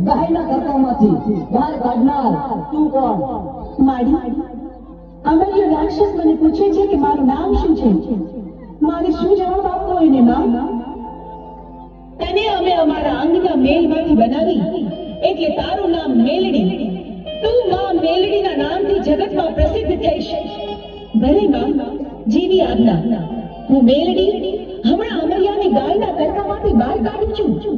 ગાયના તરકામાંથી બહાર કાઢનાર તું કોણ? માડી, અમર્ય રાક્ષસ મને પૂછે છે કે મારું નામ શું છે. મારે શું જવાબ આપવો એને માં? તને અમે અમારા અંગના મેલમાંથી બનાવી એટલે તારું નામ મેલડી. તું માં મેલડીના નામથી જગતમાં પ્રસિદ્ધ થઈશ. ભલે માં, જેવી આજ્ઞા. હું મેલડી હમણાં અમર્યાને ગાયના તડકામાંથી બહાર કાઢું છું.